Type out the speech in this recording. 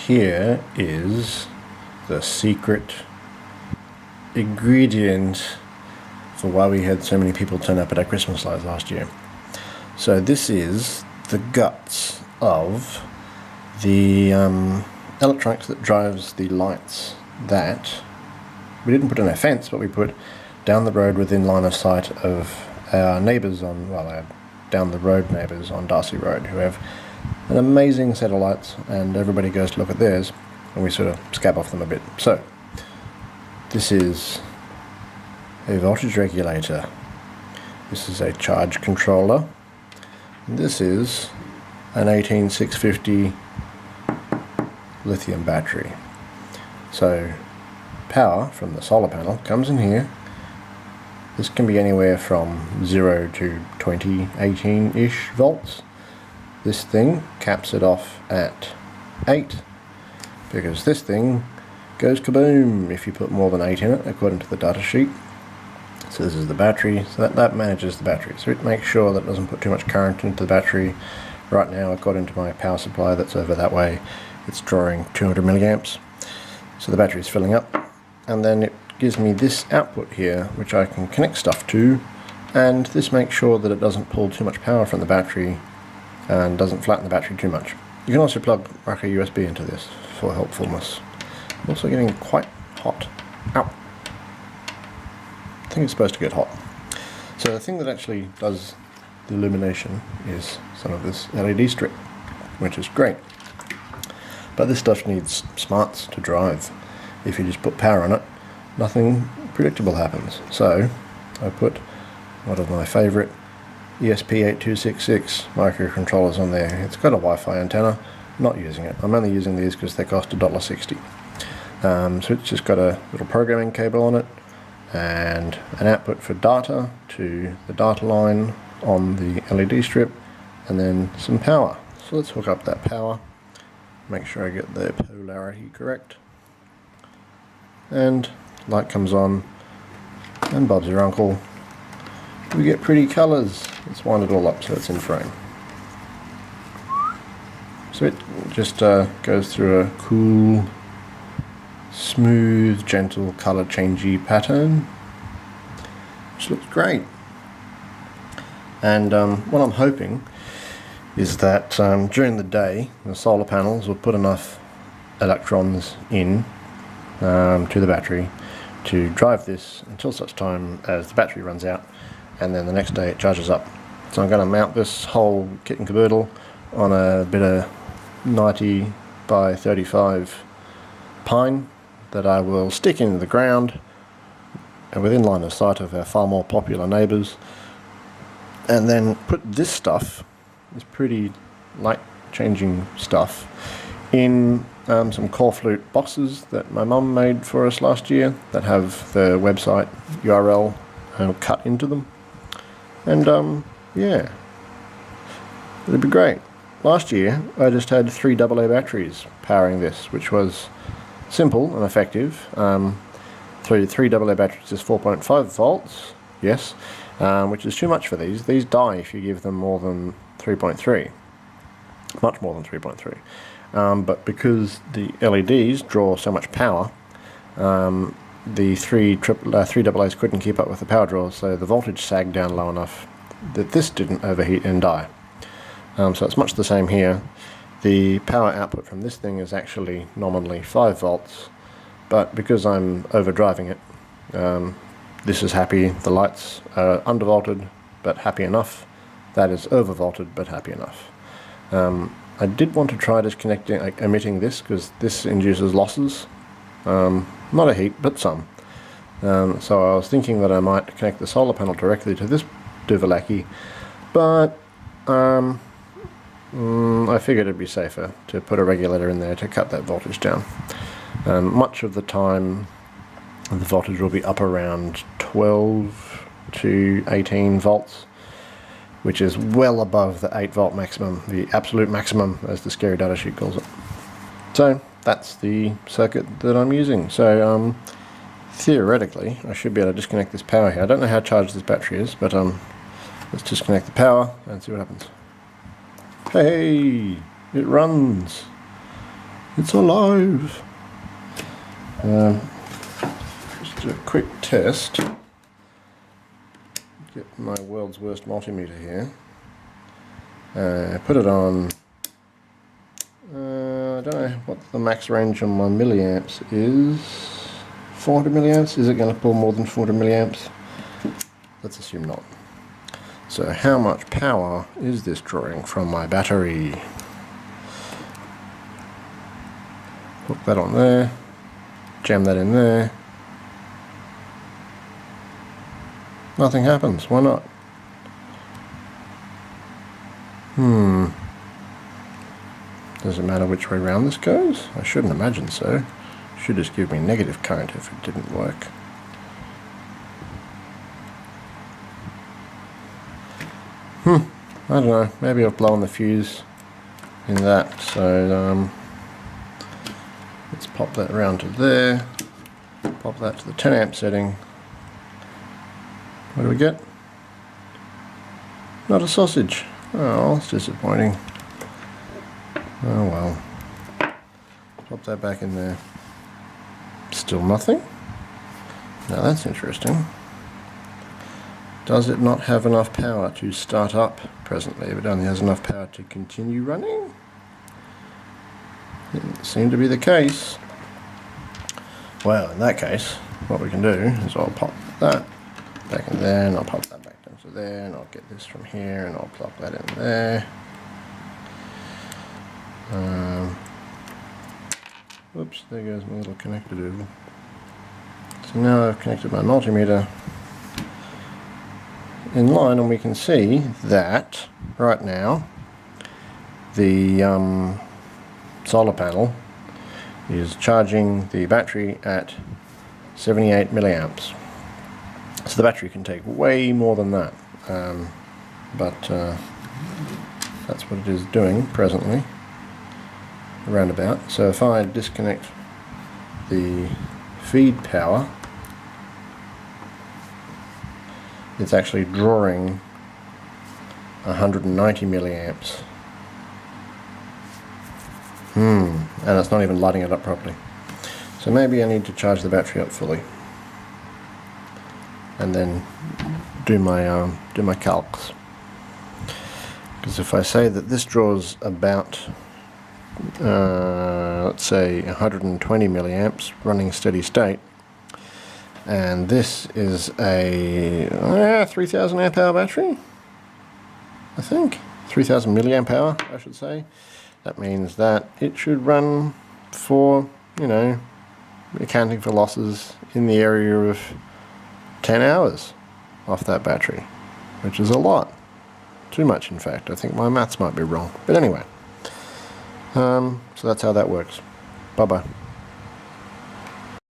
here is the secret ingredient for why we had so many people turn up at our Christmas lights last year. So this is the guts of the electronics that drives the lights that we didn't put in our fence, but we put down the road within line of sight of our neighbours our down the road neighbours on Darcy Road, who have an amazing set of lights, and everybody goes to look at theirs, and we sort of scab off them a bit. So this is a voltage regulator, this is a charge controller, and this is an 18650 lithium battery. So power from the solar panel comes in here. This can be anywhere from 0 to 20, 18-ish volts. This thing caps it off at 8, because this thing goes kaboom if you put more than 8 in it, according to the data sheet. So this is the battery, so that manages the battery. So it makes sure that it doesn't put too much current into the battery. Right now, according to my power supply that's over that way, it's drawing 200 milliamps. So the battery is filling up, and then it gives me this output here, which I can connect stuff to, and this makes sure that it doesn't pull too much power from the battery and doesn't flatten the battery too much. You can also plug like a USB into this for helpfulness. I'm also getting quite hot. Ow! I think it's supposed to get hot. So the thing that actually does the illumination is some of this LED strip, which is great. But this stuff needs smarts to drive. If you just put power on it, nothing predictable happens. So I put one of my favourite ESP8266 microcontrollers on there. It's got a Wi-Fi antenna. I'm not using it. I'm only using these because they cost $1.60. So it's just got a little programming cable on it and an output for data to the data line on the LED strip, and then some power. So let's hook up that power. Make sure I get the polarity correct. And light comes on, and Bob's your uncle. We get pretty colours. Let's wind it all up so it's in frame. So it just goes through a cool, smooth, gentle, colour changey pattern, which looks great. And what I'm hoping is that during the day the solar panels will put enough electrons in to the battery to drive this until such time as the battery runs out, and then the next day it charges up. So I'm going to mount this whole kit and caboodle on a bit of 90 by 35 pine that I will stick into the ground and within line of sight of our far more popular neighbours, and then put this stuff, this pretty light changing stuff, in some core flute boxes that my mum made for us last year that have the website URL cut into them. And yeah, it'd be great. Last year I just had 3 AA batteries powering this, which was simple and effective. 3 AA batteries is 4.5 volts, yes, which is too much for these. These die if you give them more than 3.3, much more than 3.3. But because the LEDs draw so much power, the 3 AA's couldn't keep up with the power draw, so the voltage sagged down low enough that this didn't overheat and die. So it's much the same here. The power output from this thing is actually nominally 5 volts, but because I'm overdriving it, this is happy. The lights are undervolted but happy enough. That is overvolted but happy enough. I did want to try disconnecting, omitting this, because this induces losses. Not a heap, but some. So I was thinking that I might connect the solar panel directly to this Duvalaki, but I figured it'd be safer to put a regulator in there to cut that voltage down. Much of the time the voltage will be up around 12 to 18 volts, which is well above the 8 volt maximum, the absolute maximum as the scary data sheet calls it. So that's the circuit that I'm using. So theoretically I should be able to disconnect this power here. I don't know how charged this battery is, but let's disconnect the power and see what happens. Hey, it runs. It's alive. Just do a quick test. Get my world's worst multimeter here. Put it on. I don't know what the max range on my milliamps is. 400 milliamps? Is it going to pull more than 400 milliamps? Let's assume not. So how much power is this drawing from my battery? Hook that on there. Jam that in there. Nothing happens. Why not? Does it matter which way round this goes? I shouldn't imagine so. Should just give me negative current if it didn't work. I don't know. Maybe I've blown the fuse in that. So let's pop that around to there. Pop that to the 10 amp setting. What do we get? Not a sausage. Oh, that's disappointing. Oh well. Pop that back in there. Still nothing? Now that's interesting. Does it not have enough power to start up presently? If it only has enough power to continue running? Didn't seem to be the case. Well, in that case, what we can do is I'll pop that back in there, and I'll pop that back down to there, and I'll get this from here, and I'll plug that in there. Oops, there goes my little connector doodle. So now I've connected my multimeter in line, and we can see that right now the solar panel is charging the battery at 78 milliamps. So the battery can take way more than that, but that's what it is doing presently, roundabout. So if I disconnect the feed power, it's actually drawing 190 milliamps. And it's not even lighting it up properly. So maybe I need to charge the battery up fully, and then do my calcs. Because if I say that this draws about let's say 120 milliamps running steady state, and this is a 3000 amp hour battery, I think 3000 milliamp hour I should say, that means that it should run for, you know, accounting for losses, in the area of 10 hours off that battery, which is a lot. Too much, in fact. I think my maths might be wrong. But anyway, so that's how that works. Bye-bye.